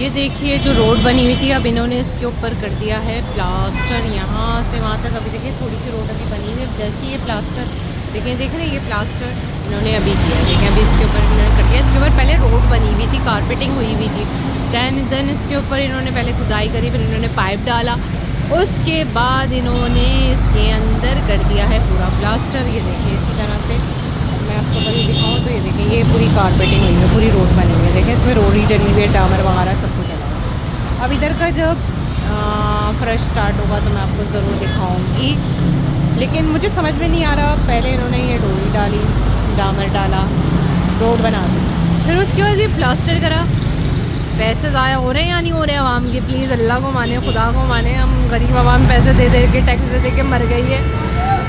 ये देखिए जो रोड बनी हुई थी अब इन्होंने इसके ऊपर कर दिया है प्लास्टर। यहाँ से वहाँ तक अभी देखिए थोड़ी सी रोड अभी बनी हुई है। जैसे ये प्लास्टर देख रहे हैं ये प्लास्टर इन्होंने अभी किया है। देखें अभी इसके ऊपर इन्होंने कर दिया। इसके ऊपर पहले रोड बनी हुई थी, कारपेटिंग हुई हुई थी। देन इसके ऊपर इन्होंने पहले खुदाई करी, फिर इन्होंने पाइप डाला, उसके बाद इन्होंने इसके अंदर कर दिया है पूरा प्लास्टर। ये देखिए इसी तरह से मैं आपको कभी दिखाऊँ तो ये देखिए ये पूरी कारपेटिंग हुई है, पूरी रोड बनी हुई है। देखें इसमें रोड ही डली हुई है, डामर वगैरह सब कुछ डला हुआ है। अब इधर का जब फ्रेश स्टार्ट होगा तो मैं आपको ज़रूर दिखाऊंगी, लेकिन मुझे समझ में नहीं आ रहा। पहले इन्होंने ये डोरी डाली, डामर डाला, रोड बना दी, फिर उसके बाद ये प्लास्टर करा। पैसे ज़ाया हो रहे हैं या नहीं हो रहे हैं आवाम के? प्लीज़ अल्लाह को माने, खुदा को माने। हम गरीब आवाम पैसे दे दे के, टैक्स दे दे के मर गई है।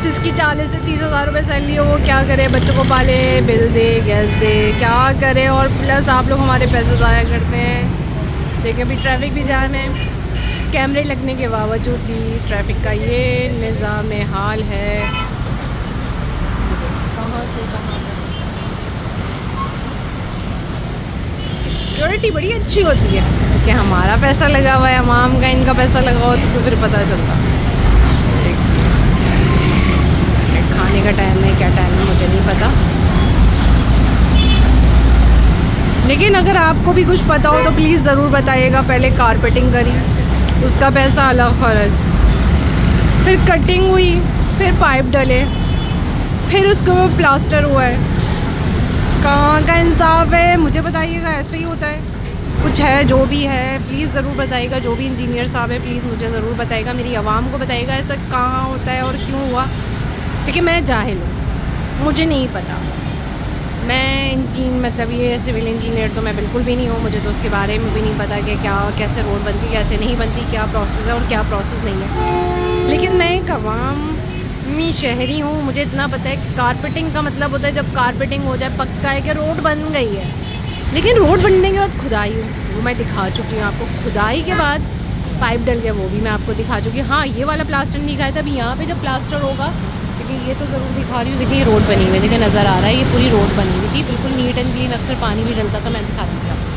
जिसकी 40 से 30 हज़ार रुपये सैलरी हो वो क्या करे? बच्चों को पाले, बिल दे, गैस दे, क्या करे? और प्लस आप लोग हमारे पैसे ज़ाया करते हैं। देखिए अभी ट्रैफिक भी जाम है, कैमरे लगने के बावजूद भी ट्रैफिक का ये निज़ाम हाल है। कहाँ से कहाँ तक इसकी सिक्योरिटी बड़ी अच्छी होती है, क्योंकि हमारा पैसा लगा हुआ है, अवाम का इनका पैसा लगा हुआ तो फिर पता चलता। खाने का टाइम है, क्या टाइम है मुझे नहीं पता, लेकिन अगर आपको भी कुछ पता हो तो प्लीज़ ज़रूर बताइएगा। पहले कारपेटिंग करी, उसका पैसा अलग ख़र्च, फिर कटिंग हुई, फिर पाइप डले, फिर उसको प्लास्टर हुआ है। कहाँ का इंसाफ है? मुझे बताइएगा। ऐसे ही होता है? कुछ है जो भी है प्लीज़ ज़रूर बताइएगा। जो भी इंजीनियर साहब है प्लीज़ मुझे ज़रूर बताइएगा, मेरी आवाम को बताइएगा ऐसा कहाँ होता है और क्यों हुआ। क्योंकि मैं जाहिल हूँ, मुझे नहीं पता। मैं मतलब ये सिविल इंजीनियर तो मैं बिल्कुल भी नहीं हूँ, मुझे तो उसके बारे में भी नहीं पता कि क्या कैसे रोड बनती, कैसे नहीं बनती, क्या प्रोसेस है और क्या प्रोसेस नहीं है। लेकिन मैं एक अवामी शहरी हूँ, मुझे इतना पता है कि कारपेटिंग का मतलब होता है जब कारपेटिंग हो जाए, पक्का है कि रोड बन गई है। लेकिन रोड बनने के बाद खुदाई वो मैं दिखा चुकी हूँ आपको। खुदाई के बाद पाइप डल गया, वो भी मैं आपको दिखा चुकी हूँ। हाँ, ये वाला प्लास्टर नहीं दिखाया था। अभी यहाँ पे जब प्लास्टर होगा, क्योंकि ये तो ज़रूर दिखा रही हूँ। देखिए ये रोड बनी हुई है, देखिए नज़र आ रहा है, ये पूरी रोड बनी हुई थी, बिल्कुल नीट एंड क्लीन। अक्सर पानी भी डलता था, मैं दिखा दूँगी आपको।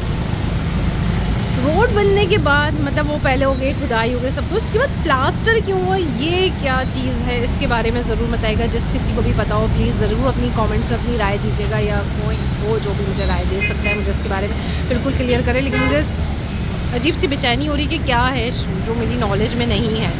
रोड बनने के बाद मतलब वो पहले हो गई, खुदाई हो गई, सब कुछ। उसके बाद प्लास्टर क्यों हुआ, ये क्या चीज़ है, इसके बारे में ज़रूर बताएगा। जिस किसी को भी पता हो प्लीज़ ज़रूर अपनी कमेंट्स में अपनी राय दीजिएगा, या कोई वो जो भी मुझे राय दे सकता है मुझे इसके बारे में बिल्कुल क्लियर करें। लेकिन मुझे अजीब सी बेचैनी हो रही कि क्या है जो मेरी नॉलेज में नहीं है।